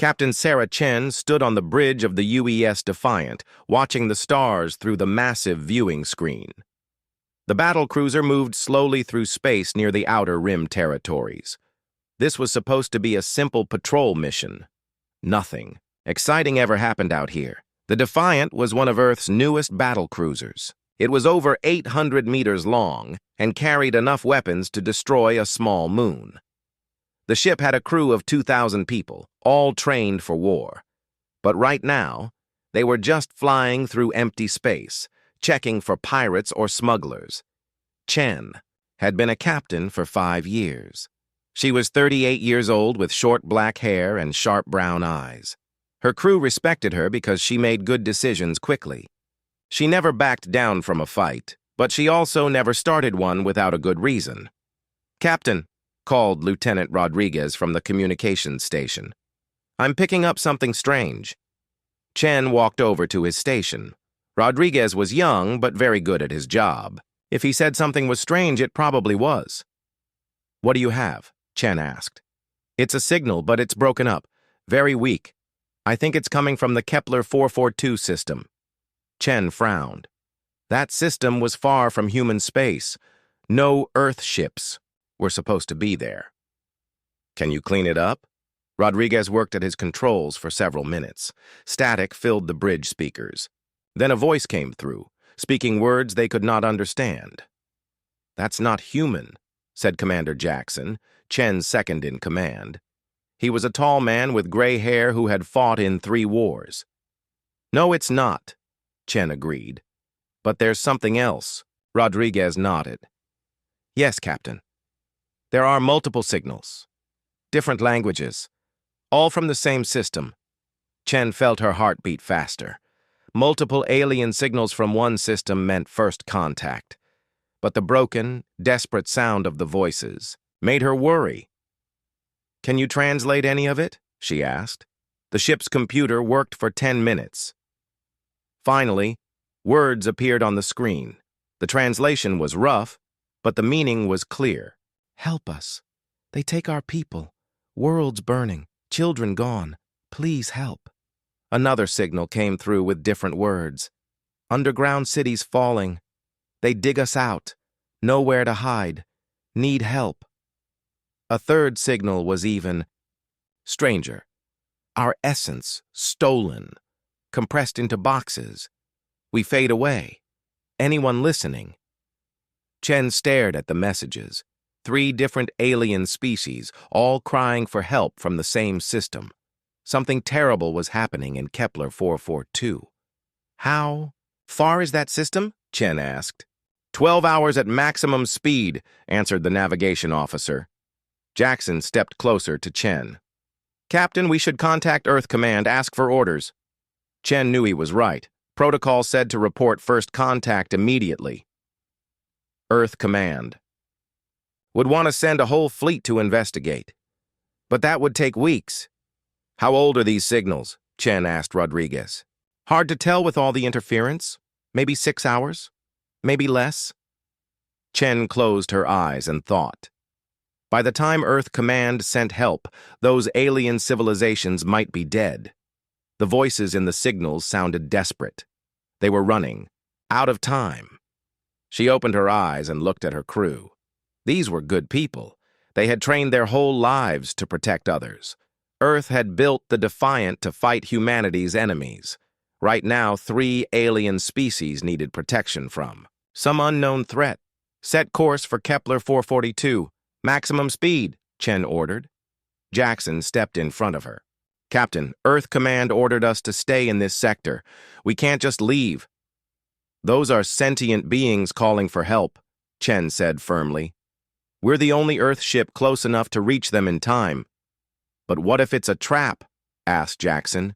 Captain Sarah Chen stood on the bridge of the UES Defiant, watching the stars through the massive viewing screen. The battlecruiser moved slowly through space near the Outer Rim territories. This was supposed to be a simple patrol mission. Nothing exciting ever happened out here. The Defiant was one of Earth's newest battlecruisers. It was over 800 meters long and carried enough weapons to destroy a small moon. The ship had a crew of 2,000 people, all trained for war. But right now, they were just flying through empty space, checking for pirates or smugglers. Chen had been a captain for 5 years. She was 38 years old with short black hair and sharp brown eyes. Her crew respected her because she made good decisions quickly. She never backed down from a fight, but she also never started one without a good reason. "Captain," called Lieutenant Rodriguez from the communications station. "I'm picking up something strange." Chen walked over to his station. Rodriguez was young, but very good at his job. If he said something was strange, it probably was. "What do you have?" Chen asked. "It's a signal, but it's broken up. Very weak. I think it's coming from the Kepler 442 system." Chen frowned. That system was far from human space. No Earth ships were supposed to be there. "Can you clean it up?" Rodriguez worked at his controls for several minutes. Static filled the bridge speakers. Then a voice came through, speaking words they could not understand. "That's not human," said Commander Jackson, Chen's second in command. He was a tall man with gray hair who had fought in 3 wars. "No, it's not," Chen agreed. "But there's something else." Rodriguez nodded. "Yes, Captain. There are multiple signals. Different languages. All from the same system." Chen felt her heart beat faster. Multiple alien signals from one system meant first contact. But the broken, desperate sound of the voices made her worry. "Can you translate any of it?" she asked. The ship's computer worked for 10 minutes. Finally, words appeared on the screen. The translation was rough, but the meaning was clear. "Help us. They take our people. World's burning. Children gone. Please help." Another signal came through with different words. "Underground cities falling. They dig us out. Nowhere to hide. Need help." A third signal was even stranger. "Our essence stolen. Compressed into boxes. We fade away. Anyone listening?" Chen stared at the messages. 3 different alien species, all crying for help from the same system. Something terrible was happening in Kepler 442. "How far is that system?" Chen asked. 12 hours at maximum speed," answered the navigation officer. Jackson stepped closer to Chen. "Captain, we should contact Earth Command, ask for orders." Chen knew he was right. Protocol said to report first contact immediately. Earth Command would want to send a whole fleet to investigate. But that would take weeks. "How old are these signals?" Chen asked Rodriguez. "Hard to tell with all the interference. Maybe 6 hours. Maybe less." Chen closed her eyes and thought. By the time Earth Command sent help, those alien civilizations might be dead. The voices in the signals sounded desperate. They were running, out of time. She opened her eyes and looked at her crew. These were good people. They had trained their whole lives to protect others. Earth had built the Defiant to fight humanity's enemies. Right now, 3 alien species needed protection from some unknown threat. "Set course for Kepler 442. Maximum speed," Chen ordered. Jackson stepped in front of her. "Captain, Earth Command ordered us to stay in this sector. We can't just leave." "Those are sentient beings calling for help," Chen said firmly. "We're the only Earth ship close enough to reach them in time." "But what if it's a trap?" asked Jackson.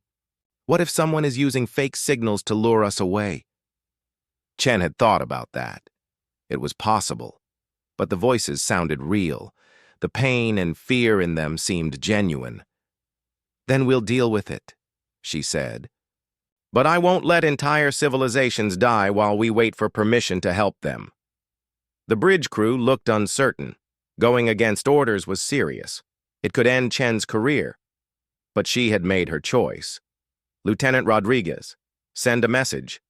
"What if someone is using fake signals to lure us away?" Chen had thought about that. It was possible. But the voices sounded real. The pain and fear in them seemed genuine. "Then we'll deal with it," she said. "But I won't let entire civilizations die while we wait for permission to help them." The bridge crew looked uncertain. Going against orders was serious. It could end Chen's career. But she had made her choice. Lieutenant Rodriguez, send a message.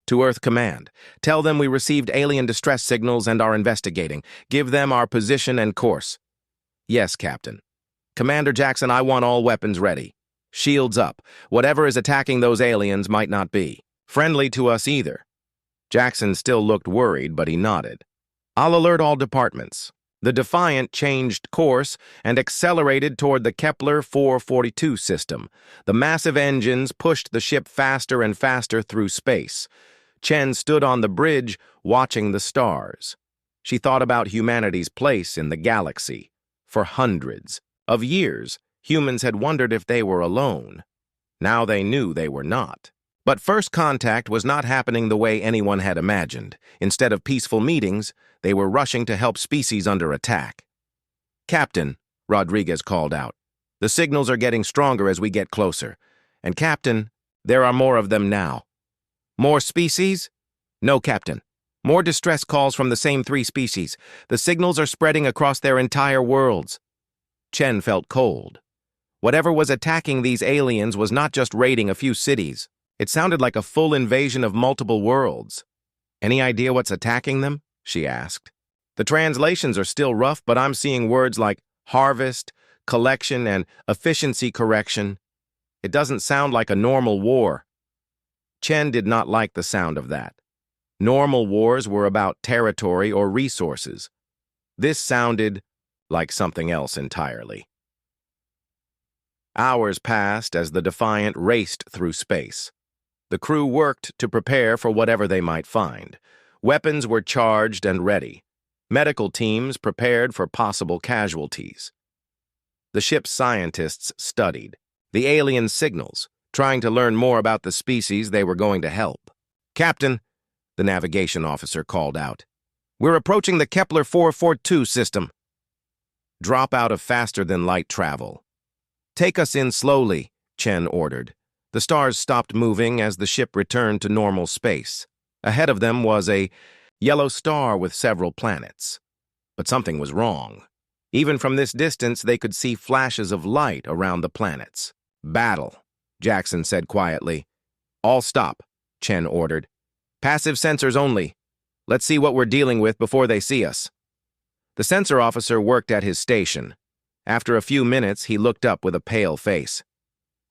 To Earth Command. Tell them we received alien distress signals and are investigating. Give them our position and course. Yes, Captain. Commander Jackson, I want all weapons ready. Shields up. Whatever is attacking those aliens might not be friendly to us either. Jackson still looked worried, but he nodded. I'll alert all departments. The Defiant changed course and accelerated toward the Kepler 442 system. The massive engines pushed the ship faster and faster through space. Chen stood on the bridge, watching the stars. She thought about humanity's place in the galaxy. For hundreds of years, humans had wondered if they were alone. Now they knew they were not. But first contact was not happening the way anyone had imagined. Instead of peaceful meetings, they were rushing to help species under attack. Captain, Rodriguez called out, the signals are getting stronger as we get closer. And Captain, there are more of them now. More species? No, Captain. More distress calls from the same 3 species. The signals are spreading across their entire worlds. Chen felt cold. Whatever was attacking these aliens was not just raiding a few cities. It sounded like a full invasion of multiple worlds. Any idea what's attacking them? She asked. The translations are still rough, but I'm seeing words like harvest, collection, and efficiency correction. It doesn't sound like a normal war. Chen did not like the sound of that. Normal wars were about territory or resources. This sounded like something else entirely. Hours passed as the Defiant raced through space. The crew worked to prepare for whatever they might find. Weapons were charged and ready. Medical teams prepared for possible casualties. The ship's scientists studied the alien signals, trying to learn more about the species they were going to help. Captain, the navigation officer called out, we're approaching the Kepler 442 system. Drop out of faster-than-light travel. Take us in slowly, Chen ordered. The stars stopped moving as the ship returned to normal space. Ahead of them was a yellow star with several planets. But something was wrong. Even from this distance, they could see flashes of light around the planets. Battle, Jackson said quietly. All stop, Chen ordered. Passive sensors only. Let's see what we're dealing with before they see us. The sensor officer worked at his station. After a few minutes, he looked up with a pale face.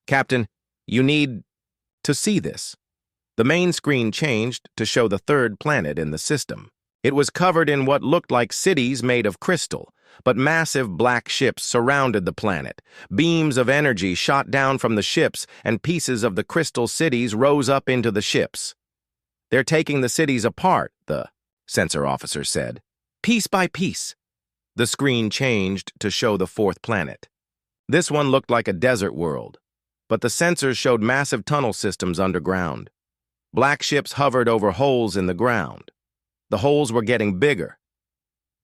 Captain, you need to see this. The main screen changed to show the 3rd planet in the system. It was covered in what looked like cities made of crystal, but massive black ships surrounded the planet. Beams of energy shot down from the ships, and pieces of the crystal cities rose up into the ships. They're taking the cities apart, the sensor officer said. Piece by piece. The screen changed to show the 4th planet. This one looked like a desert world, but the sensors showed massive tunnel systems underground. Black ships hovered over holes in the ground. The holes were getting bigger.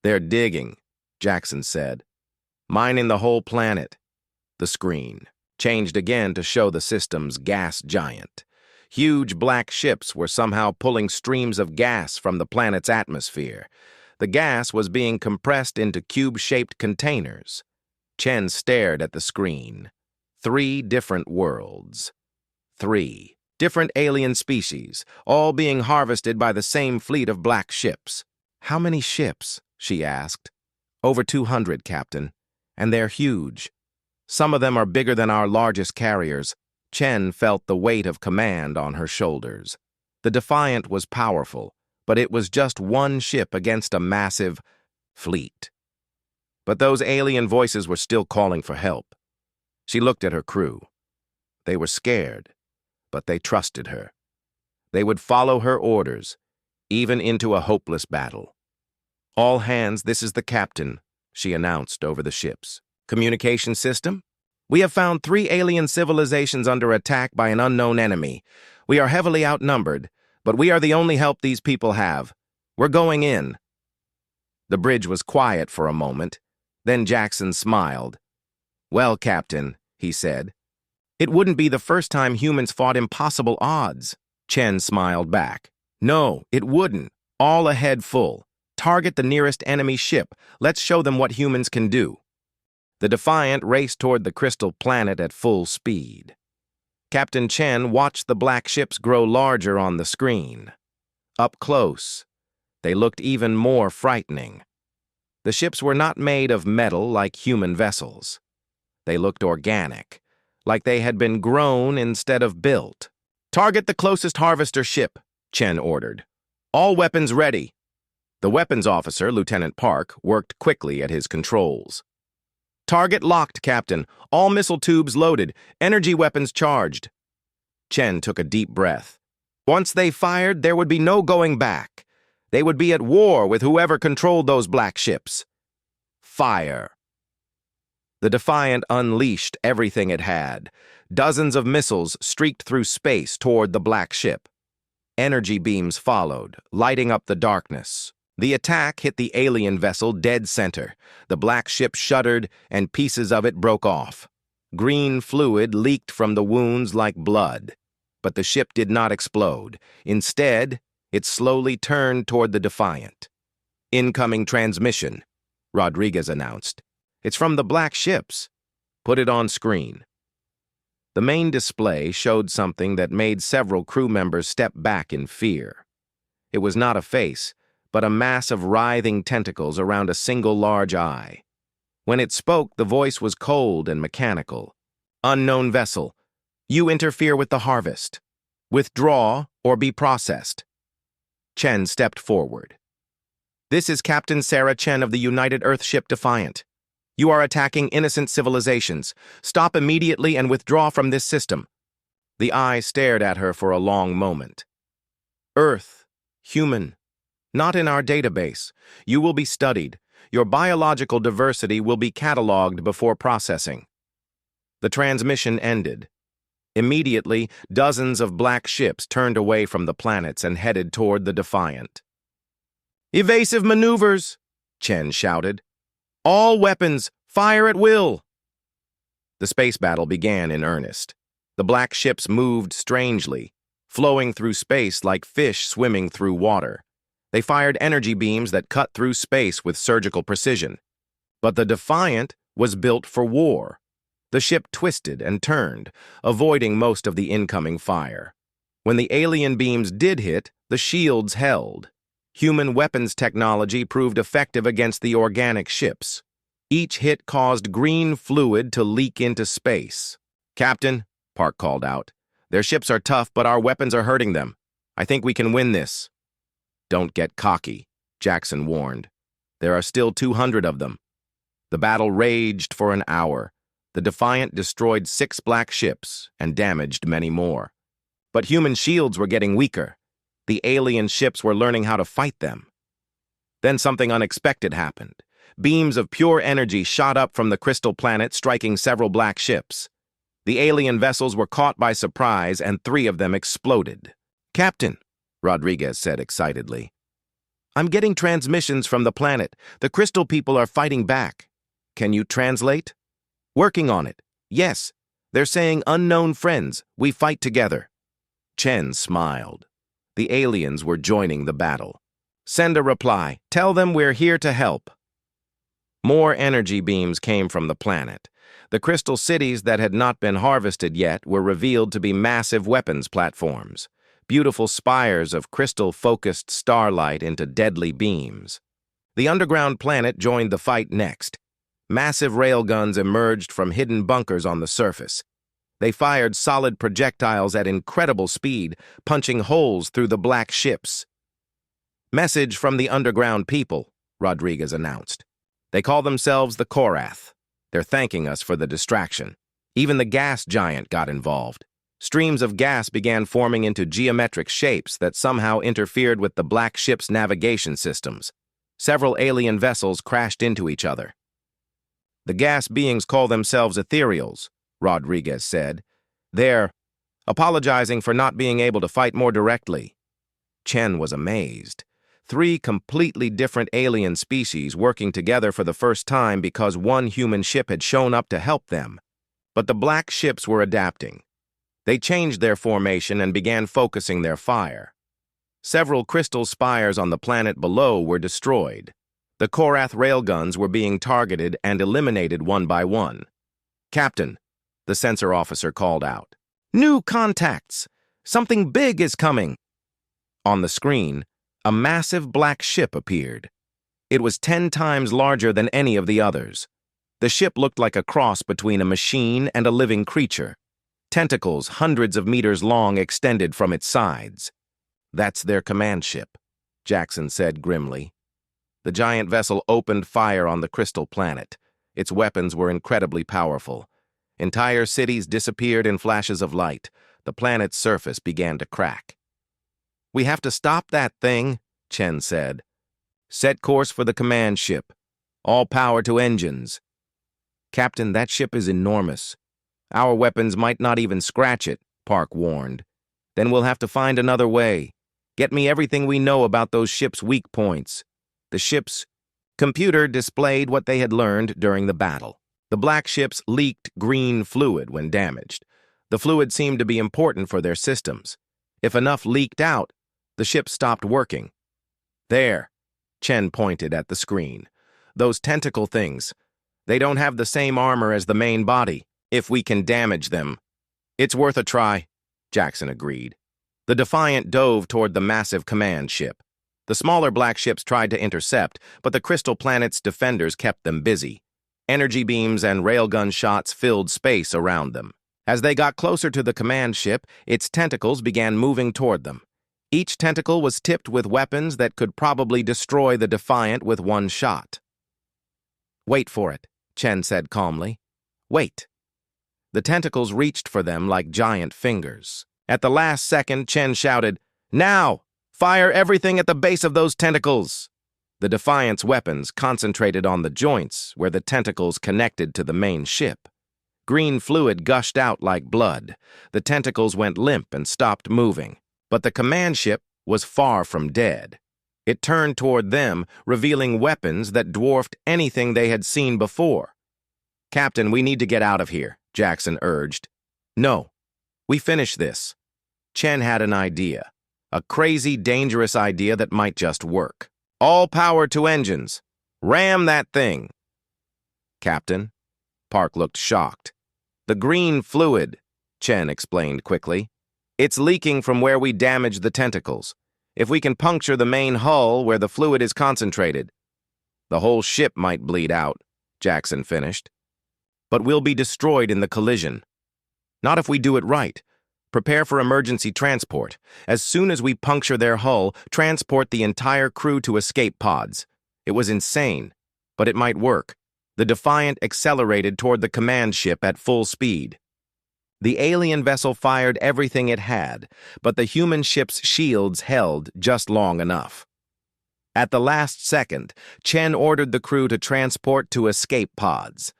They're digging, Jackson said. Mining the whole planet. The screen changed again to show the system's gas giant. Huge black ships were somehow pulling streams of gas from the planet's atmosphere. The gas was being compressed into cube-shaped containers. Chen stared at the screen. 3 different worlds. 3 different alien species, all being harvested by the same fleet of black ships. How many ships? She asked. Over 200, Captain. And they're huge. Some of them are bigger than our largest carriers. Chen felt the weight of command on her shoulders. The Defiant was powerful, but it was just one ship against a massive fleet. But those alien voices were still calling for help. She looked at her crew. They were scared, but they trusted her. They would follow her orders, even into a hopeless battle. All hands, this is the captain, she announced over the ships. Communication system? We have found 3 alien civilizations under attack by an unknown enemy. We are heavily outnumbered, but we are the only help these people have. We're going in. The bridge was quiet for a moment. Then Jackson smiled. Well, Captain, he said. It wouldn't be the first time humans fought impossible odds. Chen smiled back. No, it wouldn't. All ahead full. Target the nearest enemy ship. Let's show them what humans can do. The Defiant raced toward the crystal planet at full speed. Captain Chen watched the black ships grow larger on the screen. Up close, they looked even more frightening. The ships were not made of metal like human vessels. They looked organic, like they had been grown instead of built. "Target the closest harvester ship," Chen ordered. "All weapons ready." The weapons officer, Lieutenant Park, worked quickly at his controls. "Target locked, Captain. All missile tubes loaded. Energy weapons charged." Chen took a deep breath. Once they fired, there would be no going back. They would be at war with whoever controlled those black ships. Fire. The Defiant unleashed everything it had. Dozens of missiles streaked through space toward the black ship. Energy beams followed, lighting up the darkness. The attack hit the alien vessel dead center. The black ship shuddered, and pieces of it broke off. Green fluid leaked from the wounds like blood. But the ship did not explode. Instead, it slowly turned toward the Defiant. "Incoming transmission," Rodriguez announced. "It's from the black ships. Put it on screen." The main display showed something that made several crew members step back in fear. It was not a face, but a mass of writhing tentacles around a single large eye. When it spoke, the voice was cold and mechanical. "Unknown vessel. You interfere with the harvest. Withdraw or be processed." Chen stepped forward. "This is Captain Sarah Chen of the United Earthship Defiant. You are attacking innocent civilizations. Stop immediately and withdraw from this system." The eye stared at her for a long moment. "Earth, human, not in our database. You will be studied. Your biological diversity will be cataloged before processing." The transmission ended. Immediately, dozens of black ships turned away from the planets and headed toward the Defiant. "Evasive maneuvers!" Chen shouted. "All weapons, fire at will!" The space battle began in earnest. The black ships moved strangely, flowing through space like fish swimming through water. They fired energy beams that cut through space with surgical precision. But the Defiant was built for war. The ship twisted and turned, avoiding most of the incoming fire. When the alien beams did hit, the shields held. Human weapons technology proved effective against the organic ships. Each hit caused green fluid to leak into space. "Captain," Park called out, "their ships are tough, but our weapons are hurting them. I think we can win this." "Don't get cocky," Jackson warned. "There are still 200 of them." The battle raged for an hour. The Defiant destroyed 6 black ships and damaged many more. But human shields were getting weaker. The alien ships were learning how to fight them. Then something unexpected happened. Beams of pure energy shot up from the crystal planet, striking several black ships. The alien vessels were caught by surprise, and 3 of them exploded. "Captain," Rodriguez said excitedly, "I'm getting transmissions from the planet. The crystal people are fighting back. Can you translate?" "Working on it. Yes. They're saying unknown friends. We fight together." Chen smiled. The aliens were joining the battle. "Send a reply. Tell them we're here to help." More energy beams came from the planet. The crystal cities that had not been harvested yet were revealed to be massive weapons platforms, beautiful spires of crystal-focused starlight into deadly beams. The underground planet joined the fight next. Massive railguns emerged from hidden bunkers on the surface. They fired solid projectiles at incredible speed, punching holes through the black ships. "Message from the underground people," Rodriguez announced. "They call themselves the Korath. They're thanking us for the distraction. Even the gas giant got involved. Streams of gas began forming into geometric shapes that somehow interfered with the black ship's navigation systems. Several alien vessels crashed into each other. "The gas beings call themselves ethereals," Rodriguez said. "They're apologizing for not being able to fight more directly." Chen was amazed. 3 completely different alien species working together for the first time because one human ship had shown up to help them. But the black ships were adapting. They changed their formation and began focusing their fire. Several crystal spires on the planet below were destroyed. The Korath railguns were being targeted and eliminated one by one. "Captain," the sensor officer called out. "New contacts! Something big is coming!" On the screen, a massive black ship appeared. It was 10 times larger than any of the others. The ship looked like a cross between a machine and a living creature. Tentacles hundreds of meters long extended from its sides. "That's their command ship," Jackson said grimly. The giant vessel opened fire on the crystal planet. Its weapons were incredibly powerful. Entire cities disappeared in flashes of light. The planet's surface began to crack. "We have to stop that thing," Chen said. "Set course for the command ship. All power to engines." "Captain, that ship is enormous. Our weapons might not even scratch it," Park warned. "Then we'll have to find another way. Get me everything we know about those ships' weak points." The ship's computer displayed what they had learned during the battle. The black ships leaked green fluid when damaged. The fluid seemed to be important for their systems. If enough leaked out, the ship stopped working. "There," Chen pointed at the screen. "Those tentacle things. They don't have the same armor as the main body. If we can damage them." "It's worth a try," Jackson agreed. The Defiant dove toward the massive command ship. The smaller black ships tried to intercept, but the crystal planet's defenders kept them busy. Energy beams and railgun shots filled space around them. As they got closer to the command ship, its tentacles began moving toward them. Each tentacle was tipped with weapons that could probably destroy the Defiant with one shot. "Wait for it," Chen said calmly. "Wait." The tentacles reached for them like giant fingers. At the last second, Chen shouted, "Now! Fire everything at the base of those tentacles!" The Defiant's weapons concentrated on the joints where the tentacles connected to the main ship. Green fluid gushed out like blood. The tentacles went limp and stopped moving. But the command ship was far from dead. It turned toward them, revealing weapons that dwarfed anything they had seen before. "Captain, we need to get out of here," Jackson urged. "No. We finish this." Chen had an idea. A crazy, dangerous idea that might just work. "All power to engines. Ram that thing." "Captain?" Park looked shocked. "The green fluid," Chen explained quickly. "It's leaking from where we damaged the tentacles. If we can puncture the main hull where the fluid is concentrated." "The whole ship might bleed out," Jackson finished. "But we'll be destroyed in the collision." "Not if we do it right. Prepare for emergency transport. As soon as we puncture their hull, transport the entire crew to escape pods." It was insane, but it might work. The Defiant accelerated toward the command ship at full speed. The alien vessel fired everything it had, but the human ship's shields held just long enough. At the last second, Chen ordered the crew to transport to escape pods.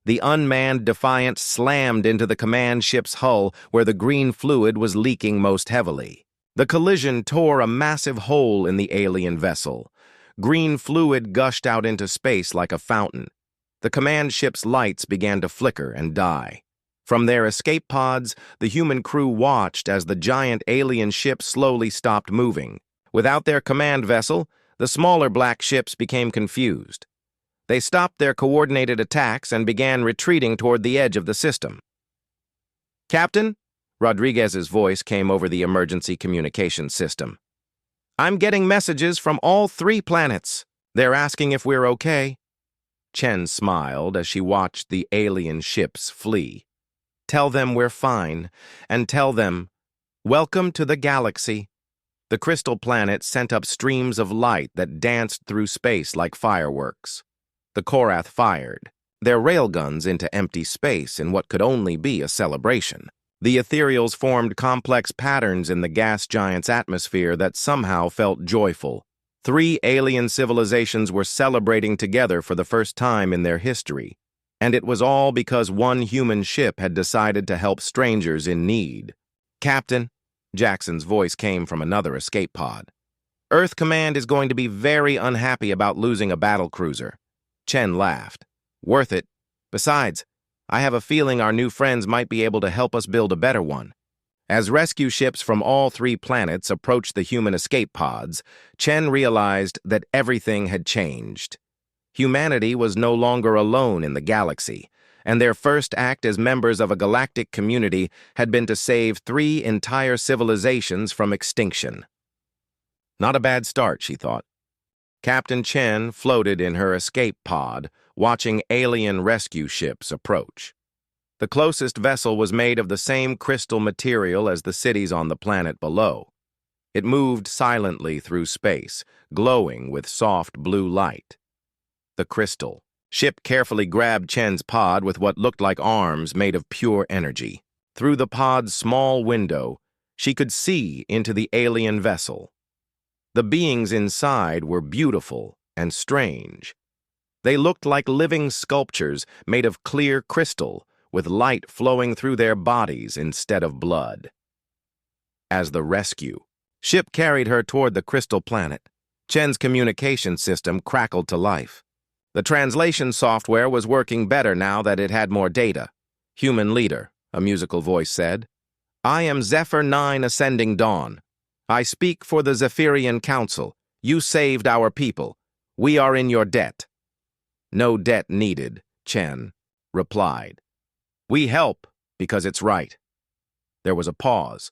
The unmanned Defiant slammed into the command ship's hull where the green fluid was leaking most heavily. The collision tore a massive hole in the alien vessel. Green fluid gushed out into space like a fountain. The command ship's lights began to flicker and die. From their escape pods, the human crew watched as the giant alien ship slowly stopped moving. Without their command vessel, the smaller black ships became confused. They stopped their coordinated attacks and began retreating toward the edge of the system. "Captain?" Rodriguez's voice came over the emergency communication system. "I'm getting messages from all 3 planets. They're asking if we're okay." Chen smiled as she watched the alien ships flee. "Tell them we're fine, and tell them, welcome to the galaxy." The crystal planet sent up streams of light that danced through space like fireworks. The Korath fired, their railguns into empty space in what could only be a celebration. The ethereals formed complex patterns in the gas giant's atmosphere that somehow felt joyful. 3 alien civilizations were celebrating together for the first time in their history, and it was all because one human ship had decided to help strangers in need. "Captain," Jackson's voice came from another escape pod. "Earth Command is going to be very unhappy about losing a battlecruiser." Chen laughed. "Worth it. Besides, I have a feeling our new friends might be able to help us build a better one." As rescue ships from all 3 planets approached the human escape pods, Chen realized that everything had changed. Humanity was no longer alone in the galaxy, and their first act as members of a galactic community had been to save 3 entire civilizations from extinction. Not a bad start, she thought. Captain Chen floated in her escape pod, watching alien rescue ships approach. The closest vessel was made of the same crystal material as the cities on the planet below. It moved silently through space, glowing with soft blue light. The crystal ship carefully grabbed Chen's pod with what looked like arms made of pure energy. Through the pod's small window, she could see into the alien vessel. The beings inside were beautiful and strange. They looked like living sculptures made of clear crystal, with light flowing through their bodies instead of blood. As the rescue ship carried her toward the crystal planet, Chen's communication system crackled to life. The translation software was working better now that it had more data. "Human leader," a musical voice said. "I am Zephyr 9 Ascending Dawn. I speak for the Zephyrian Council. You saved our people. We are in your debt." "No debt needed," Chen replied. "We help because it's right." There was a pause.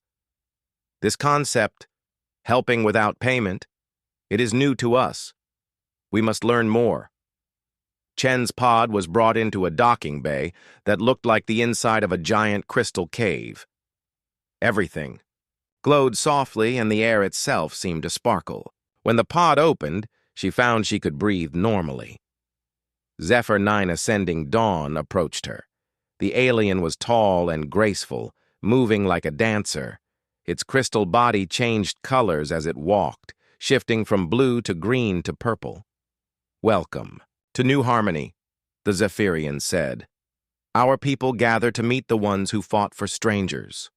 This concept, helping without payment, it is new to us. We must learn more. Chen's pod was brought into a docking bay that looked like the inside of a giant crystal cave. Everything glowed softly, and the air itself seemed to sparkle. When the pod opened, she found she could breathe normally. Zephyr 9 Ascending Dawn approached her. The alien was tall and graceful, moving like a dancer. Its crystal body changed colors as it walked, shifting from blue to green to purple. "Welcome to New Harmony," the Zephyrian said. "Our people gather to meet the ones who fought for strangers."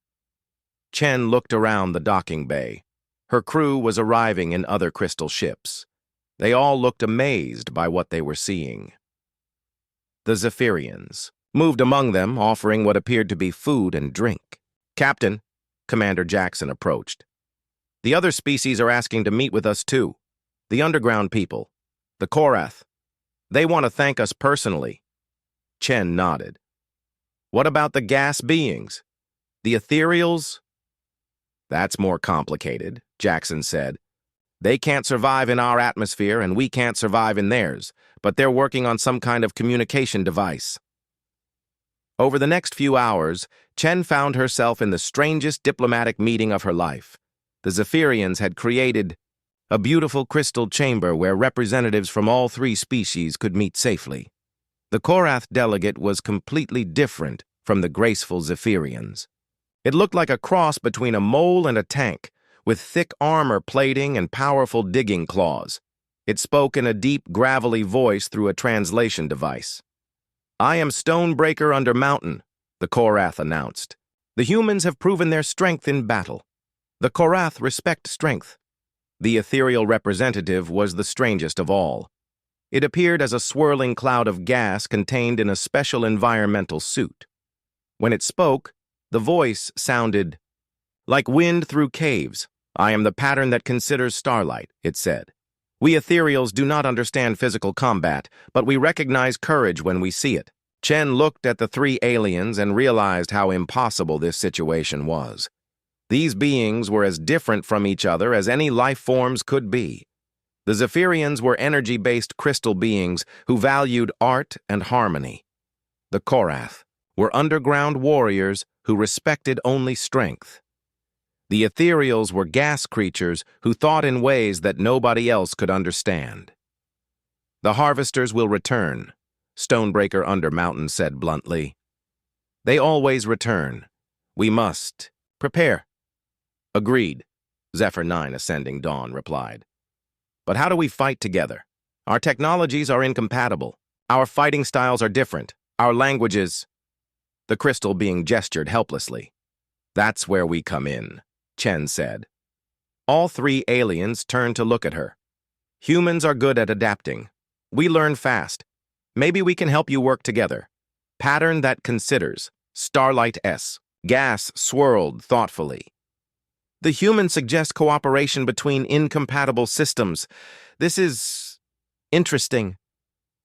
Chen looked around the docking bay. Her crew was arriving in other crystal ships. They all looked amazed by what they were seeing. The Zephyrians moved among them, offering what appeared to be food and drink. "Captain," Commander Jackson approached. "The other species are asking to meet with us too. The underground people, the Korath. They want to thank us personally." Chen nodded. "What about the gas beings? The ethereals?" "That's more complicated," Jackson said. "They can't survive in our atmosphere and we can't survive in theirs, but they're working on some kind of communication device." Over the next few hours, Chen found herself in the strangest diplomatic meeting of her life. The Zephyrians had created a beautiful crystal chamber where representatives from all 3 species could meet safely. The Korath delegate was completely different from the graceful Zephyrians. It looked like a cross between a mole and a tank, with thick armor plating and powerful digging claws. It spoke in a deep, gravelly voice through a translation device. "I am Stonebreaker under Mountain," the Korath announced. "The humans have proven their strength in battle. The Korath respect strength." The ethereal representative was the strangest of all. It appeared as a swirling cloud of gas contained in a special environmental suit. When it spoke, the voice sounded like wind through caves. "I am the pattern that considers starlight," it said. "We ethereals do not understand physical combat, but we recognize courage when we see it." Chen looked at the 3 aliens and realized how impossible this situation was. These beings were as different from each other as any life forms could be. The Zephyrians were energy-based crystal beings who valued art and harmony. The Korath were underground warriors who respected only strength. The ethereals were gas creatures who thought in ways that nobody else could understand. "The harvesters will return," Stonebreaker under Mountain said bluntly. "They always return. We must prepare." "Agreed," Zephyr 9 Ascending Dawn replied. "But how do we fight together? Our technologies are incompatible. Our fighting styles are different. Our languages—" The crystal being gestured helplessly. "That's where we come in," Chen said. All 3 aliens turned to look at her. "Humans are good at adapting. We learn fast. Maybe we can help you work together. Pattern that considers. Starlight S." Gas swirled thoughtfully. "The humans suggest cooperation between incompatible systems. This is interesting.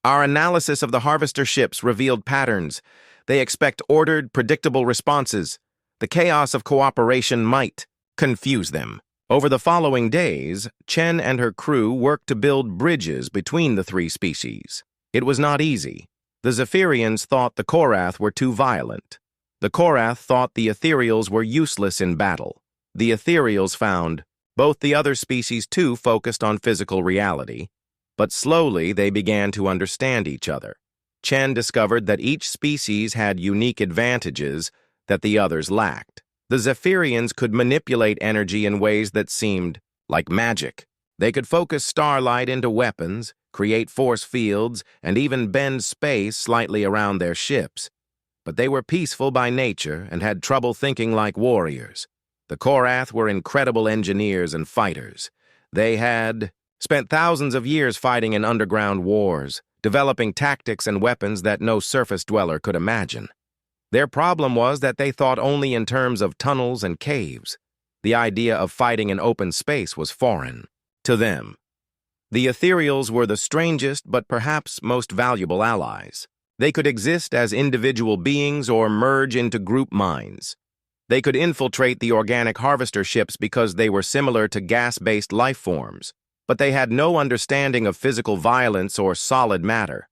Our analysis of the harvester ships revealed patterns. They expect ordered, predictable responses. The chaos of cooperation might confuse them. Over the following days, Chen and her crew worked to build bridges between the three species. It was not easy. The Zephyrians thought the Korath were too violent. The Korath thought the Ethereals were useless in battle. The Ethereals found both the other species too focused on physical reality, but slowly they began to understand each other. Chen discovered that each species had unique advantages that the others lacked. The Zephyrians could manipulate energy in ways that seemed like magic. They could focus starlight into weapons, create force fields, and even bend space slightly around their ships. But they were peaceful by nature and had trouble thinking like warriors. The Korath were incredible engineers and fighters. They had spent thousands of years fighting in underground wars, developing tactics and weapons that no surface dweller could imagine. Their problem was that they thought only in terms of tunnels and caves. The idea of fighting in open space was foreign to them. The Ethereals were the strangest but perhaps most valuable allies. They could exist as individual beings or merge into group minds. They could infiltrate the organic harvester ships because they were similar to gas-based life forms, but they had no understanding of physical violence or solid matter.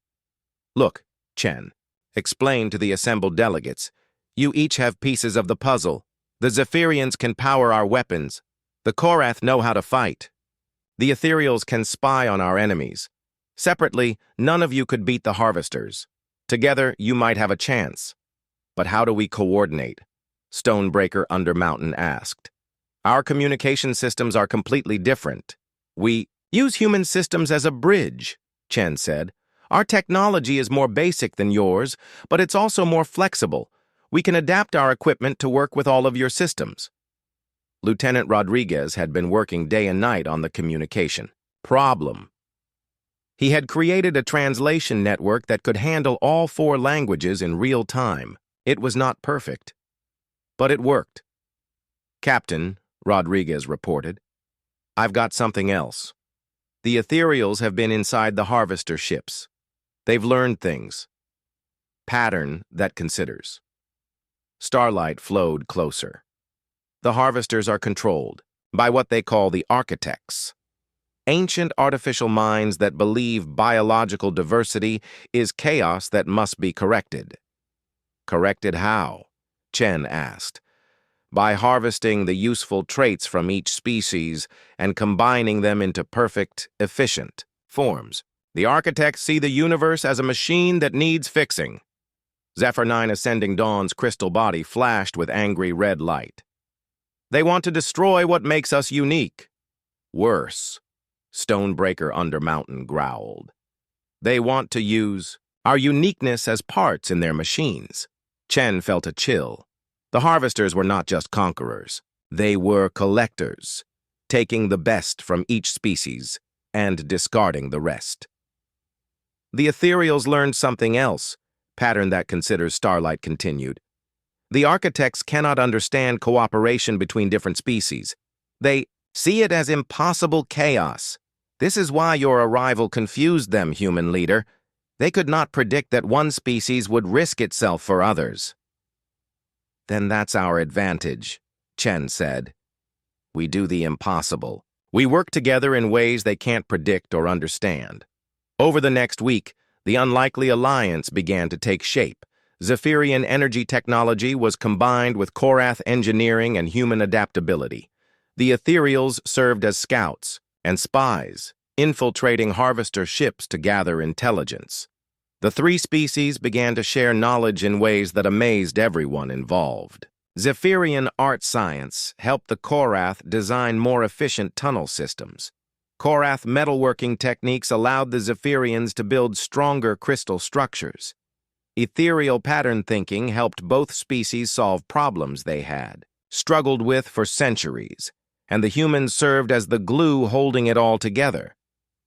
Look, Chen explained to the assembled delegates, you each have pieces of the puzzle. The Zephyrians can power our weapons. The Korath know how to fight. The Ethereals can spy on our enemies. Separately, none of you could beat the harvesters. Together, you might have a chance. But how do we coordinate? Stonebreaker Undermountain asked. Our communication systems are completely different. We use human systems as a bridge, Chen said. Our technology is more basic than yours, but it's also more flexible. We can adapt our equipment to work with all of your systems. Lieutenant Rodriguez had been working day and night on the communication problem. He had created a translation network that could handle all 4 languages in real time. It was not perfect, but it worked. Captain, Rodriguez reported, I've got something else. The Ethereals have been inside the harvester ships. They've learned things. Pattern that considers. Starlight flowed closer. The harvesters are controlled by what they call the architects. Ancient artificial minds that believe biological diversity is chaos that must be corrected. Corrected how? Chen asked. By harvesting the useful traits from each species and combining them into perfect, efficient forms. The architects see the universe as a machine that needs fixing. Zephyr 9 Ascending Dawn's crystal body flashed with angry red light. They want to destroy what makes us unique. Worse, Stonebreaker Undermountain growled. They want to use our uniqueness as parts in their machines. Chen felt a chill. The harvesters were not just conquerors. They were collectors, taking the best from each species and discarding the rest. The Ethereals learned something else, pattern that considers Starlight continued. The architects cannot understand cooperation between different species. They see it as impossible chaos. This is why your arrival confused them, human leader. They could not predict that one species would risk itself for others. Then that's our advantage, Chen said. We do the impossible. We work together in ways they can't predict or understand. Over the next week, the unlikely alliance began to take shape. Zephyrian energy technology was combined with Korath engineering and human adaptability. The Ethereals served as scouts and spies, infiltrating harvester ships to gather intelligence. The 3 species began to share knowledge in ways that amazed everyone involved. Zephyrian art science helped the Korath design more efficient tunnel systems. Korath metalworking techniques allowed the Zephyrians to build stronger crystal structures. Ethereal pattern thinking helped both species solve problems they had struggled with for centuries, and the humans served as the glue holding it all together.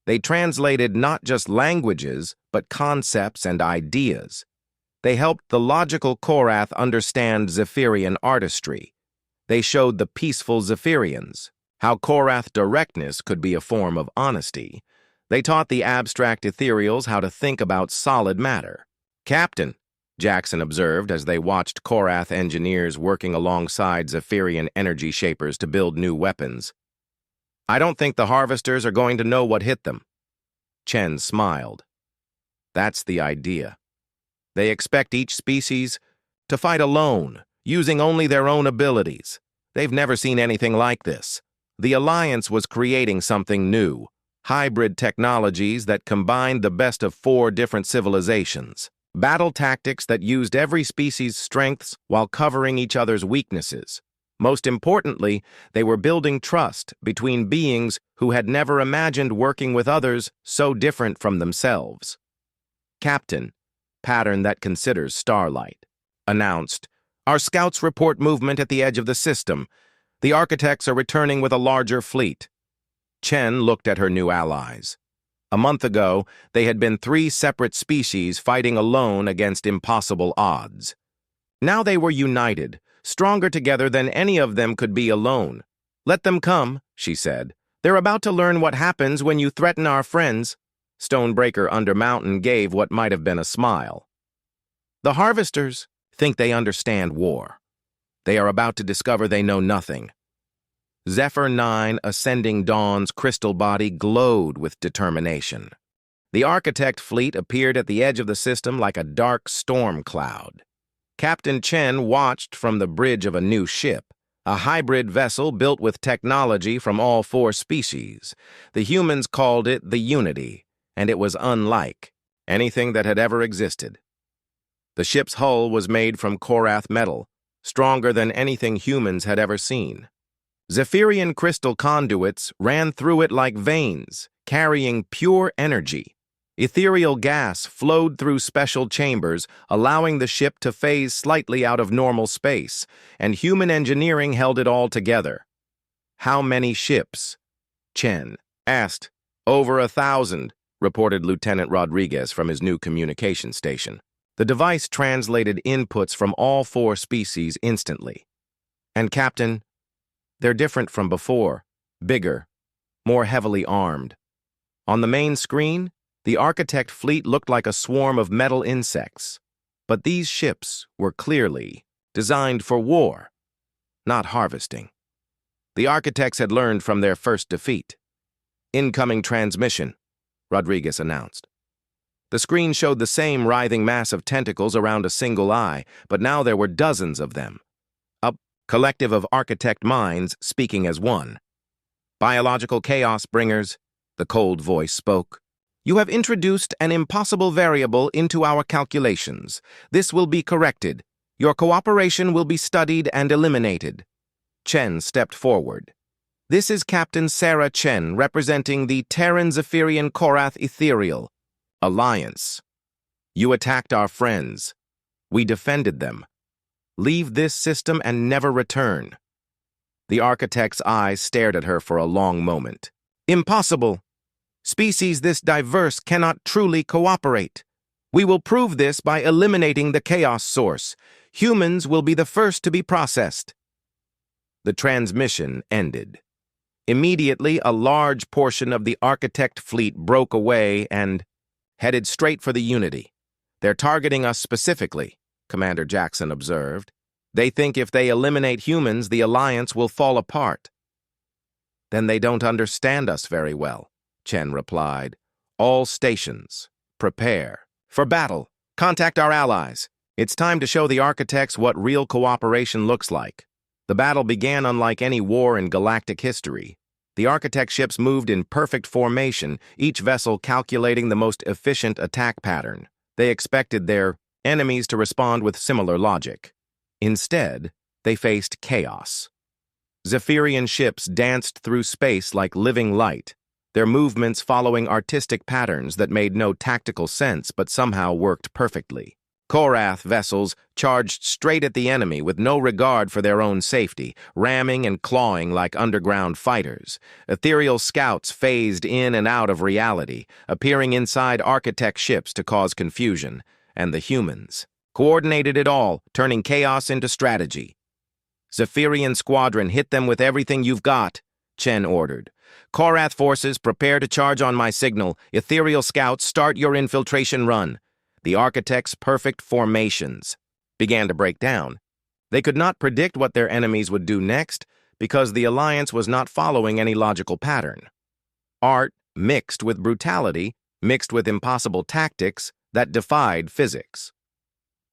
They translated not just languages, but concepts and ideas. They helped the logical Korath understand Zephyrian artistry. They showed the peaceful Zephyrians how Korath directness could be a form of honesty. They taught the abstract ethereals how to think about solid matter. "Captain," Jackson observed as they watched Korath engineers working alongside Zephyrian energy shapers to build new weapons. "I don't think the harvesters are going to know what hit them." Chen smiled. "That's the idea. They expect each species to fight alone, using only their own abilities. They've never seen anything like this. The Alliance was creating something new, hybrid technologies that combined the best of 4 different civilizations. Battle tactics that used every species' strengths while covering each other's weaknesses. Most importantly, they were building trust between beings who had never imagined working with others so different from themselves." "Captain, pattern that considers starlight," announced. "Our scouts report movement at the edge of the system. The architects are returning with a larger fleet." Chen looked at her new allies. A month ago, they had been 3 separate species fighting alone against impossible odds. Now they were united, stronger together than any of them could be alone. "Let them come," she said. "They're about to learn what happens when you threaten our friends." Stonebreaker Undermountain gave what might have been a smile. "The harvesters think they understand war. They are about to discover they know nothing." Zephyr 9 Ascending Dawn's crystal body glowed with determination. The architect fleet appeared at the edge of the system like a dark storm cloud. Captain Chen watched from the bridge of a new ship, a hybrid vessel built with technology from all 4 species. The humans called it the Unity, and it was unlike anything that had ever existed. The ship's hull was made from Korath metal, stronger than anything humans had ever seen. Zephyrian crystal conduits ran through it like veins, carrying pure energy. Ethereal gas flowed through special chambers, allowing the ship to phase slightly out of normal space, and human engineering held it all together. "How many ships?" Chen asked. "Over 1,000, reported Lieutenant Rodriguez from his new communication station. The device translated inputs from all 4 species instantly. "And Captain, they're different from before, bigger, more heavily armed. On the main screen, the architect fleet looked like a swarm of metal insects. But these ships were clearly designed for war, not harvesting. The architects had learned from their first defeat. "Incoming transmission," Rodriguez announced. The screen showed the same writhing mass of tentacles around a single eye, but now there were dozens of them. A collective of architect minds speaking as one. "Biological chaos bringers," the cold voice spoke. "You have introduced an impossible variable into our calculations. This will be corrected. Your cooperation will be studied and eliminated." Chen stepped forward. "This is Captain Sarah Chen, representing the Terran Zephyrian Korath Ethereal Alliance. You attacked our friends. We defended them. Leave this system and never return." The architect's eyes stared at her for a long moment. "Impossible. Species this diverse cannot truly cooperate. We will prove this by eliminating the chaos source. Humans will be the first to be processed." The transmission ended. Immediately, a large portion of the architect fleet broke away and headed straight for the Unity. "They're targeting us specifically," Commander Jackson observed. "They think if they eliminate humans, the Alliance will fall apart." "Then they don't understand us very well," Chen replied. "All stations, prepare for battle. Contact our allies. It's time to show the architects what real cooperation looks like." The battle began unlike any war in galactic history. The architect ships moved in perfect formation, each vessel calculating the most efficient attack pattern. They expected their enemies to respond with similar logic. Instead, they faced chaos. Zephyrian ships danced through space like living light, their movements following artistic patterns that made no tactical sense but somehow worked perfectly. Korath vessels charged straight at the enemy with no regard for their own safety, ramming and clawing like underground fighters. Ethereal scouts phased in and out of reality, appearing inside architect ships to cause confusion. And the humans coordinated it all, turning chaos into strategy. "Zephyrian squadron, hit them with everything you've got," Chen ordered. Korath forces, prepare to charge on my signal. Ethereal scouts, start your infiltration run. The architects' perfect formations began to break down. They could not predict what their enemies would do next because the alliance was not following any logical pattern. Art mixed with brutality, mixed with impossible tactics that defied physics.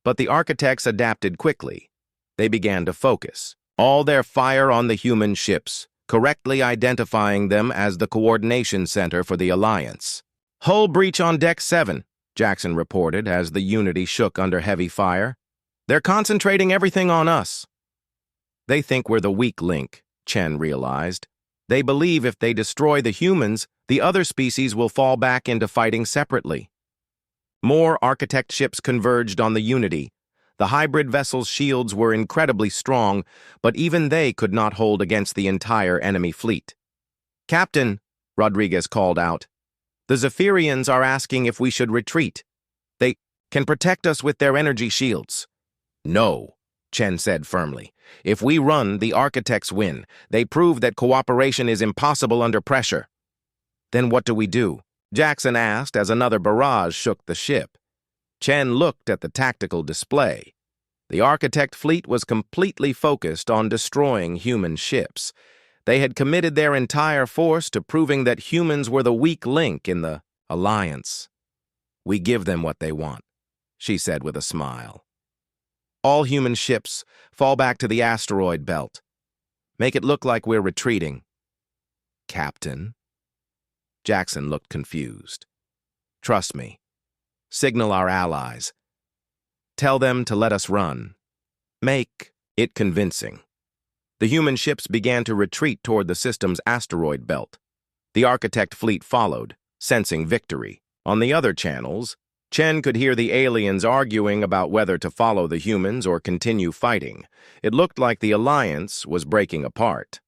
But the architects adapted quickly. They began to focus all their fire on the human ships, correctly identifying them as the coordination center for the alliance. "Hull breach on Deck 7, Jackson reported as the Unity shook under heavy fire. "They're concentrating everything on us." "They think we're the weak link," Chen realized. "They believe if they destroy the humans, the other species will fall back into fighting separately." More architect ships converged on the Unity. The hybrid vessel's shields were incredibly strong, but even they could not hold against the entire enemy fleet. "Captain," Rodriguez called out, "the Zephyrians are asking if we should retreat. They can protect us with their energy shields." "No," Chen said firmly. "If we run, the architects win. They prove that cooperation is impossible under pressure." "Then what do we do?" Jackson asked as another barrage shook the ship. Chen looked at the tactical display. The architect fleet was completely focused on destroying human ships. They had committed their entire force to proving that humans were the weak link in the alliance. "We give them what they want," she said with a smile. "All human ships fall back to the asteroid belt. Make it look like we're retreating." "Captain?" Jackson looked confused. "Trust me. Signal our allies. Tell them to let us run. Make it convincing." The human ships began to retreat toward the system's asteroid belt. The architect fleet followed, sensing victory. On the other channels, Chen could hear the aliens arguing about whether to follow the humans or continue fighting. It looked like the alliance was breaking apart.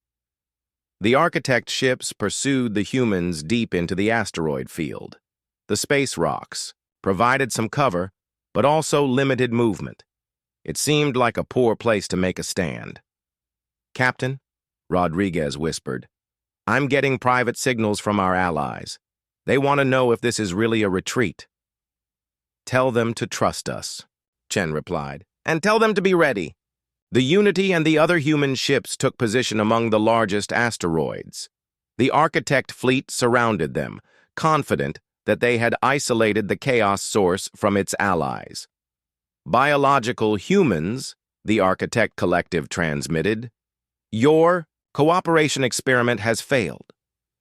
The architect ships pursued the humans deep into the asteroid field. The Space Orcs provided some cover, but also limited movement. It seemed like a poor place to make a stand. "Captain," Rodriguez whispered, "I'm getting private signals from our allies. They want to know if this is really a retreat." "Tell them to trust us," Chen replied, "and tell them to be ready." The Unity and the other human ships took position among the largest asteroids. The architect fleet surrounded them, confident that they had isolated the chaos source from its allies. "Biological humans," the architect collective transmitted, "your cooperation experiment has failed.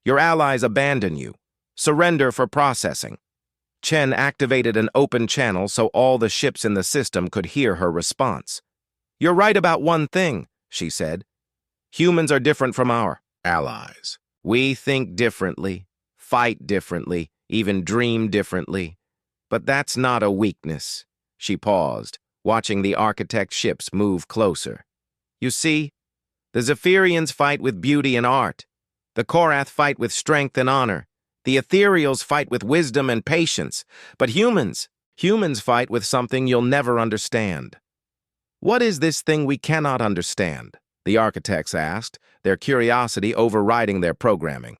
Your allies abandon you. Surrender for processing." Chen activated an open channel so all the ships in the system could hear her response. "You're right about one thing," she said. "Humans are different from our allies. We think differently, fight differently, even dream differently. But that's not a weakness." She paused, watching the architect ships move closer. "You see, the Zephyrians fight with beauty and art. The Korath fight with strength and honor. The Ethereals fight with wisdom and patience. But humans fight with something you'll never understand." "What is this thing we cannot understand?" the architects asked, their curiosity overriding their programming.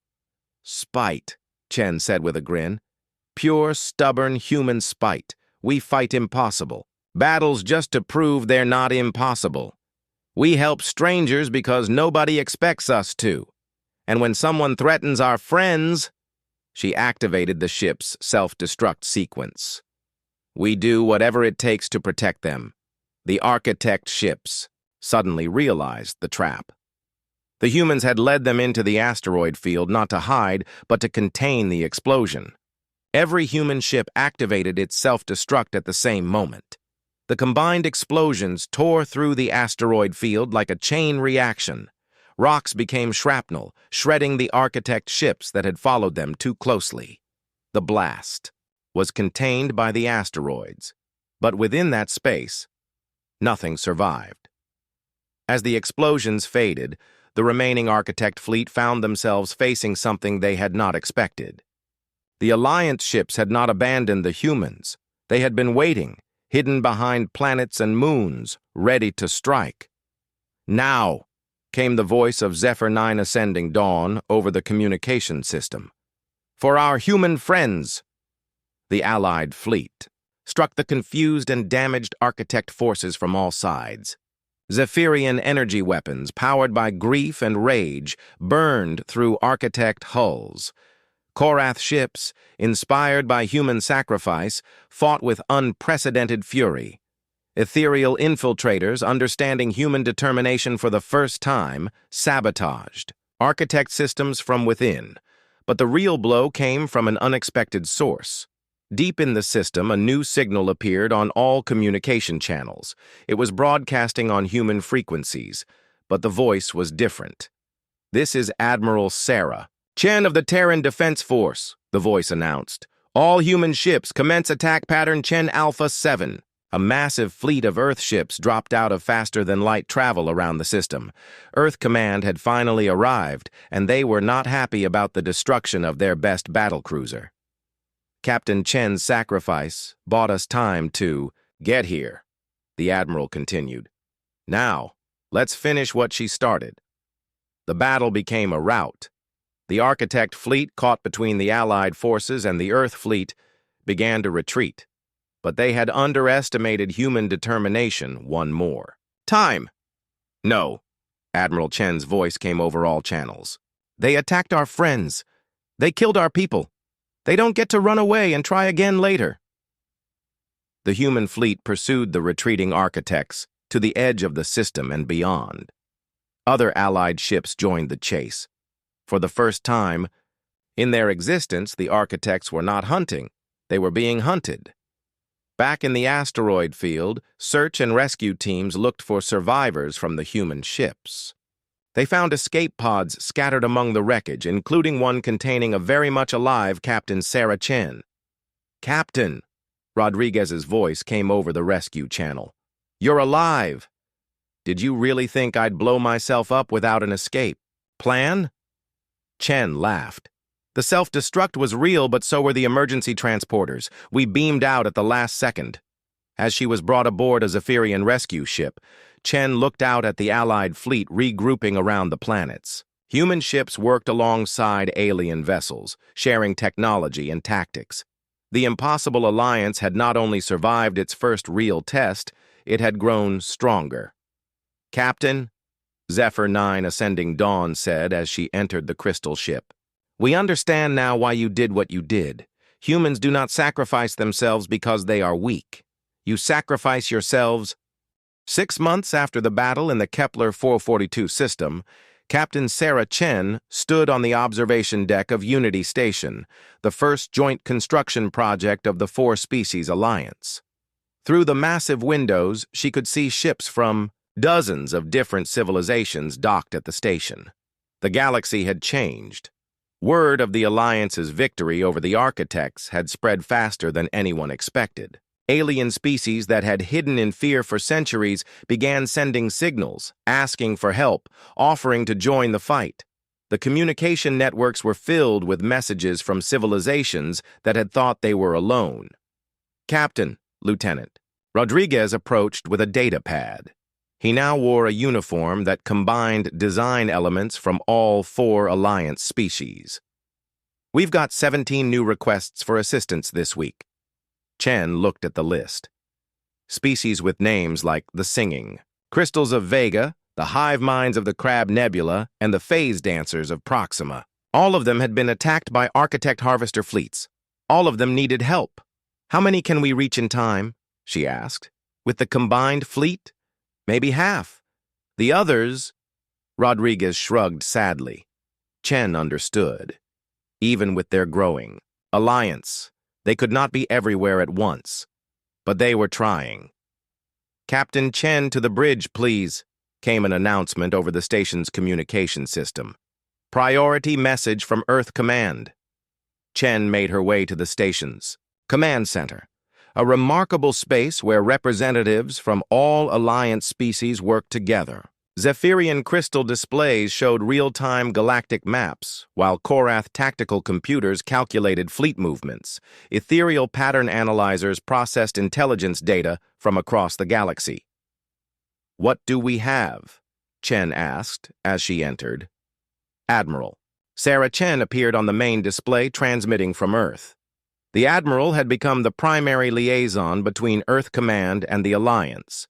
"Spite," Chen said with a grin. "Pure, stubborn human spite. We fight impossible. Battles just to prove they're not impossible. We help strangers because nobody expects us to. And when someone threatens our friends..." She activated the ship's self-destruct sequence. "We do whatever it takes to protect them." The architect ships suddenly realized the trap. The humans had led them into the asteroid field not to hide, but to contain the explosion. Every human ship activated its self-destruct at the same moment. The combined explosions tore through the asteroid field like a chain reaction. Rocks became shrapnel, shredding the architect ships that had followed them too closely. The blast was contained by the asteroids, but within that space, nothing survived. As the explosions faded, the remaining architect fleet found themselves facing something they had not expected. The Alliance ships had not abandoned the humans. They had been waiting, hidden behind planets and moons, ready to strike. "Now!" came the voice of Zephyr 9 Ascending Dawn over the communication system. "For our human friends!" The Allied fleet struck the confused and damaged Architect forces from all sides. Zephyrian energy weapons, powered by grief and rage, burned through Architect hulls. Korath ships, inspired by human sacrifice, fought with unprecedented fury. Ethereal infiltrators, understanding human determination for the first time, sabotaged Architect systems from within. But the real blow came from an unexpected source. Deep in the system, a new signal appeared on all communication channels. It was broadcasting on human frequencies, but the voice was different. "This is Admiral Sarah, Chen of the Terran Defense Force," the voice announced. "All human ships commence attack pattern Chen Alpha 7. A massive fleet of Earth ships dropped out of faster-than-light travel around the system. Earth Command had finally arrived, and they were not happy about the destruction of their best battlecruiser. Captain Chen's sacrifice bought us time to get here," the Admiral continued. "Now, let's finish what she started." The battle became a rout. The Architect fleet, caught between the Allied forces and the Earth fleet, began to retreat. But they had underestimated human determination one more. "Time!" "No." Admiral Chen's voice came over all channels. "They attacked our friends. They killed our people. They don't get to run away and try again later." The human fleet pursued the retreating Architects to the edge of the system and beyond. Other Allied ships joined the chase. For the first time in their existence, the Architects were not hunting. They were being hunted. Back in the asteroid field, search and rescue teams looked for survivors from the human ships. They found escape pods scattered among the wreckage, including one containing a very much alive Captain Sarah Chen. "Captain," Rodriguez's voice came over the rescue channel. "You're alive. Did you really think I'd blow myself up without an escape plan?" Chen laughed. "The self-destruct was real, but so were the emergency transporters. We beamed out at the last second." As she was brought aboard a Zephyrian rescue ship, Chen looked out at the Allied fleet regrouping around the planets. Human ships worked alongside alien vessels, sharing technology and tactics. The impossible alliance had not only survived its first real test, it had grown stronger. "Captain," Zephyr 9 Ascending Dawn said as she entered the crystal ship, "we understand now why you did what you did. Humans do not sacrifice themselves because they are weak. You sacrifice yourselves." 6 months after the battle in the Kepler 442 system, Captain Sarah Chen stood on the observation deck of Unity Station, the first joint construction project of the four-species alliance. Through the massive windows, she could see ships from dozens of different civilizations docked at the station. The galaxy had changed. Word of the Alliance's victory over the Architects had spread faster than anyone expected. Alien species that had hidden in fear for centuries began sending signals, asking for help, offering to join the fight. The communication networks were filled with messages from civilizations that had thought they were alone. "Captain, Lieutenant." Rodriguez approached with a data pad. He now wore a uniform that combined design elements from all 4 Alliance species. "We've got 17 new requests for assistance this week." Chen looked at the list. Species with names like the Singing, Crystals of Vega, the Hive Minds of the Crab Nebula, and the Phase Dancers of Proxima. All of them had been attacked by Architect Harvester fleets. All of them needed help. "How many can we reach in time?" she asked. "With the combined fleet? Maybe half. The others—" Rodriguez shrugged sadly. Chen understood. Even with their growing alliance, they could not be everywhere at once. But they were trying. "Captain Chen to the bridge, please," came an announcement over the station's communication system. "Priority message from Earth Command." Chen made her way to the station's command center, a remarkable space where representatives from all Alliance species worked together. Zephyrian crystal displays showed real-time galactic maps, while Korath tactical computers calculated fleet movements. Ethereal pattern analyzers processed intelligence data from across the galaxy. "What do we have?" Chen asked as she entered. Admiral. Sarah Chen appeared on the main display transmitting from Earth. The Admiral had become the primary liaison between Earth Command and the Alliance.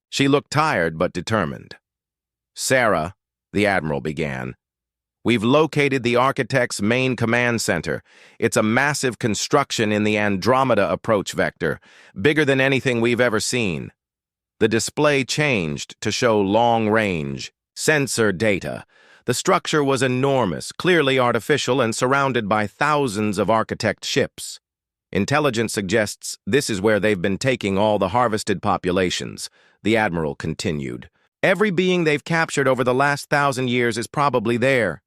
She looked tired but determined. Sarah, the Admiral began, we've located the Architect's main command center. It's a massive construction in the Andromeda approach vector, bigger than anything we've ever seen. The display changed to show long-range, sensor data. The structure was enormous, clearly artificial, and surrounded by thousands of Architect ships. Intelligence suggests this is where they've been taking all the harvested populations, the Admiral continued. Every being they've captured over the last 1,000 years is probably there.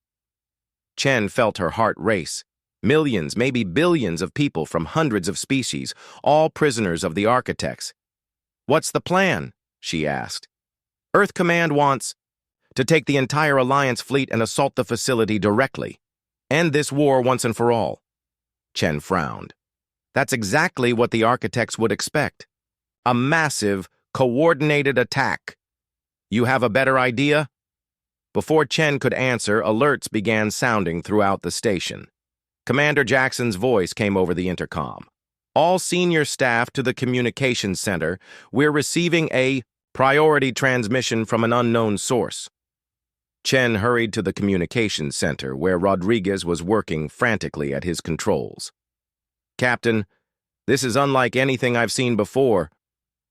Chen felt her heart race. Millions, maybe billions of people from hundreds of species, all prisoners of the Architects. What's the plan? She asked. Earth Command wants to take the entire Alliance fleet and assault the facility directly. End this war once and for all. Chen frowned. That's exactly what the Architects would expect. A massive, coordinated attack. You have a better idea? Before Chen could answer, alerts began sounding throughout the station. Commander Jackson's voice came over the intercom. All senior staff to the communications center. We're receiving a priority transmission from an unknown source. Chen hurried to the communications center, where Rodriguez was working frantically at his controls. Captain, this is unlike anything I've seen before.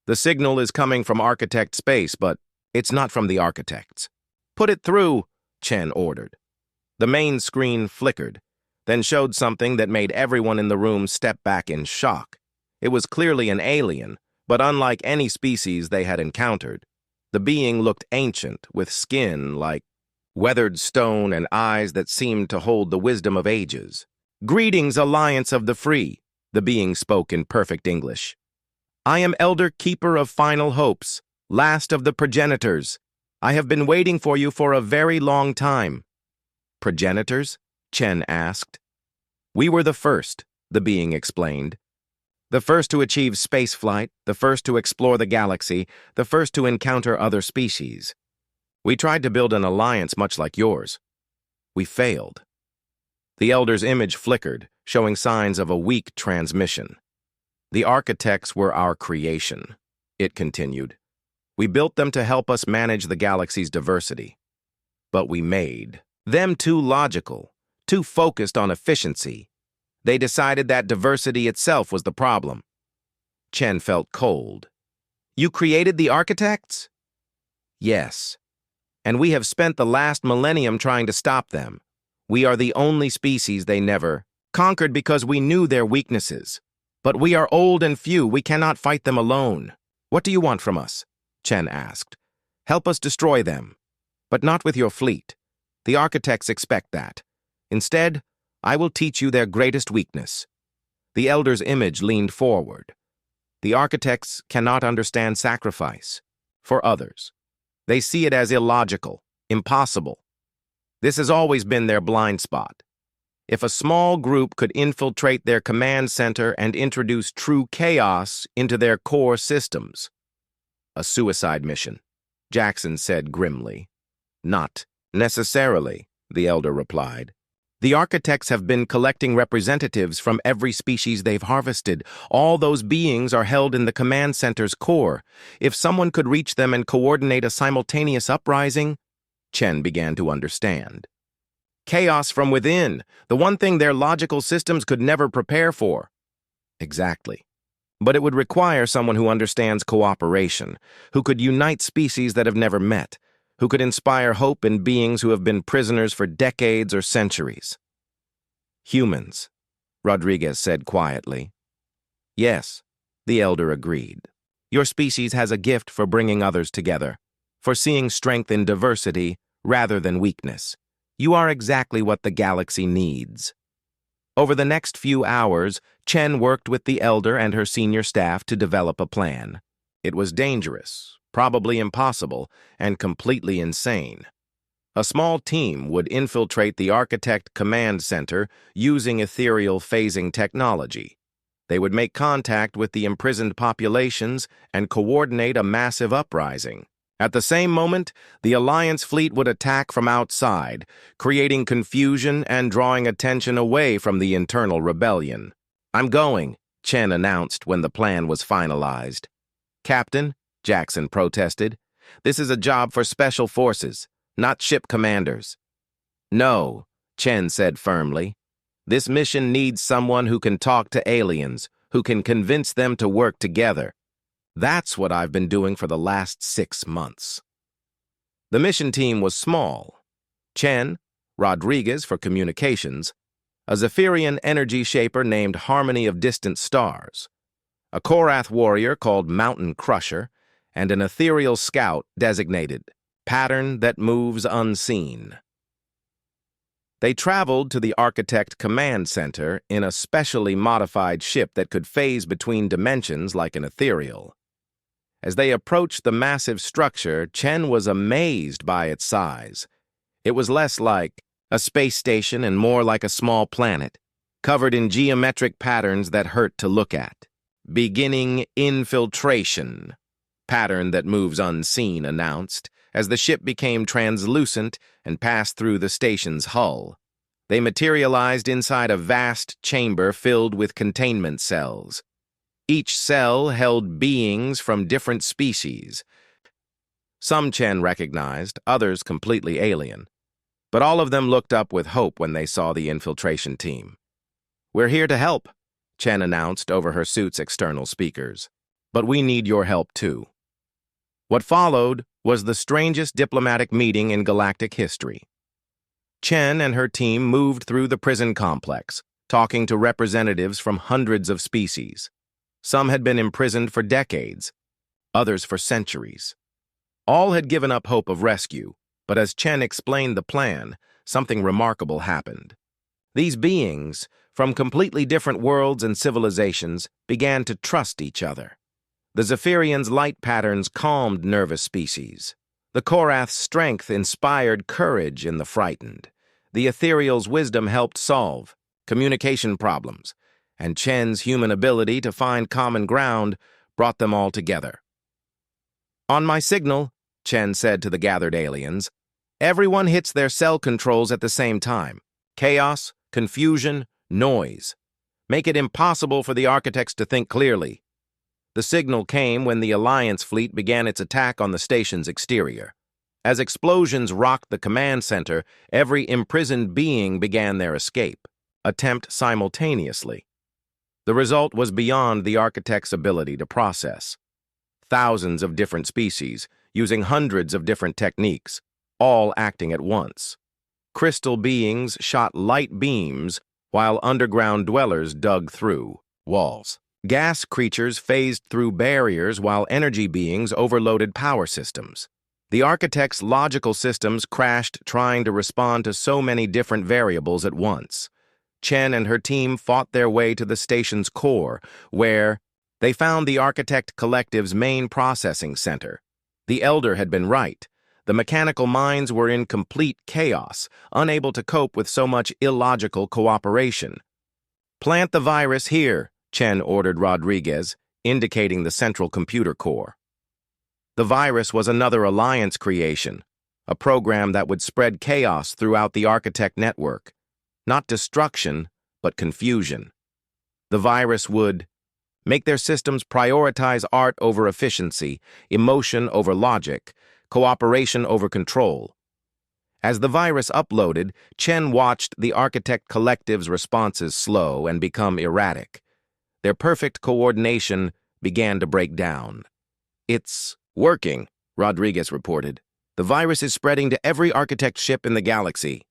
The signal is coming from Architect Space, but it's not from the Architects. Put it through, Chen ordered. The main screen flickered, then showed something that made everyone in the room step back in shock. It was clearly an alien, but unlike any species they had encountered. The being looked ancient, with skin like weathered stone and eyes that seemed to hold the wisdom of ages. Greetings, Alliance of the Free, the being spoke in perfect English. I am Elder Keeper of Final Hopes, last of the progenitors. I have been waiting for you for a very long time. Progenitors? Chen asked. We were the first, the being explained. The first to achieve spaceflight, the first to explore the galaxy, the first to encounter other species. We tried to build an alliance much like yours. We failed. The Elder's image flickered, showing signs of a weak transmission. The Architects were our creation, it continued. We built them to help us manage the galaxy's diversity. But we made them too logical, too focused on efficiency. They decided that diversity itself was the problem. Chen felt cold. You created the Architects? Yes. And we have spent the last millennium trying to stop them. We are the only species they never conquered because we knew their weaknesses. But we are old and few. We cannot fight them alone. What do you want from us? Chen asked. Help us destroy them. But not with your fleet. The Architects expect that. Instead, I will teach you their greatest weakness. The Elder's image leaned forward. The Architects cannot understand sacrifice for others. They see it as illogical, impossible. This has always been their blind spot. If a small group could infiltrate their command center and introduce true chaos into their core systems. A suicide mission, Jackson said grimly. Not necessarily, the Elder replied. The Architects have been collecting representatives from every species they've harvested. All those beings are held in the command center's core. If someone could reach them and coordinate a simultaneous uprising, Chen began to understand. Chaos from within, the one thing their logical systems could never prepare for. Exactly. But it would require someone who understands cooperation, who could unite species that have never met, who could inspire hope in beings who have been prisoners for decades or centuries. Humans, Rodriguez said quietly. Yes, the Elder agreed. Your species has a gift for bringing others together, for seeing strength in diversity rather than weakness. You are exactly what the galaxy needs. Over the next few hours, Chen worked with the Elder and her senior staff to develop a plan. It was dangerous, probably impossible, and completely insane. A small team would infiltrate the Architect Command Center using ethereal phasing technology. They would make contact with the imprisoned populations and coordinate a massive uprising. At the same moment, the Alliance fleet would attack from outside, creating confusion and drawing attention away from the internal rebellion. "I'm going," Chen announced when the plan was finalized. "Captain," Jackson protested, "this is a job for special forces, not ship commanders." "No," Chen said firmly. "This mission needs someone who can talk to aliens, who can convince them to work together. That's what I've been doing for the last 6 months." The mission team was small. Chen, Rodriguez for communications, a Zephyrian energy shaper named Harmony of Distant Stars, a Korath warrior called Mountain Crusher, and an ethereal scout designated Pattern That Moves Unseen. They traveled to the Architect Command Center in a specially modified ship that could phase between dimensions like an ethereal. As they approached the massive structure, Chen was amazed by its size. It was less like a space station and more like a small planet, covered in geometric patterns that hurt to look at. "Beginning infiltration," Pattern That Moves Unseen announced, as the ship became translucent and passed through the station's hull. They materialized inside a vast chamber filled with containment cells. Each cell held beings from different species. Some Chen recognized, others completely alien. But all of them looked up with hope when they saw the infiltration team. "We're here to help," Chen announced over her suit's external speakers. "But we need your help too." What followed was the strangest diplomatic meeting in galactic history. Chen and her team moved through the prison complex, talking to representatives from hundreds of species. Some had been imprisoned for decades, others for centuries. All had given up hope of rescue, but as Chen explained the plan, something remarkable happened. These beings, from completely different worlds and civilizations, began to trust each other. The Zephyrians' light patterns calmed nervous species. The Korath's strength inspired courage in the frightened. The ethereal's wisdom helped solve communication problems, and Chen's human ability to find common ground brought them all together. "On my signal," Chen said to the gathered aliens, "everyone hits their cell controls at the same time. Chaos, confusion, noise. Make it impossible for the architects to think clearly." The signal came when the Alliance fleet began its attack on the station's exterior. As explosions rocked the command center, every imprisoned being began their escape, attempt simultaneously. The result was beyond the architect's ability to process. Thousands of different species, using hundreds of different techniques, all acting at once. Crystal beings shot light beams, while underground dwellers dug through walls. Gas creatures phased through barriers while energy beings overloaded power systems. The architect's logical systems crashed trying to respond to so many different variables at once. Chen and her team fought their way to the station's core, where they found the Architect Collective's main processing center. The Elder had been right. The mechanical minds were in complete chaos, unable to cope with so much illogical cooperation. "Plant the virus here," Chen ordered Rodriguez, indicating the central computer core. The virus was another Alliance creation, a program that would spread chaos throughout the Architect network. Not destruction, but confusion. The virus would make their systems prioritize art over efficiency, emotion over logic, cooperation over control. As the virus uploaded, Chen watched the Architect Collective's responses slow and become erratic. Their perfect coordination began to break down. "It's working," Rodriguez reported. "The virus is spreading to every Architect ship in the galaxy."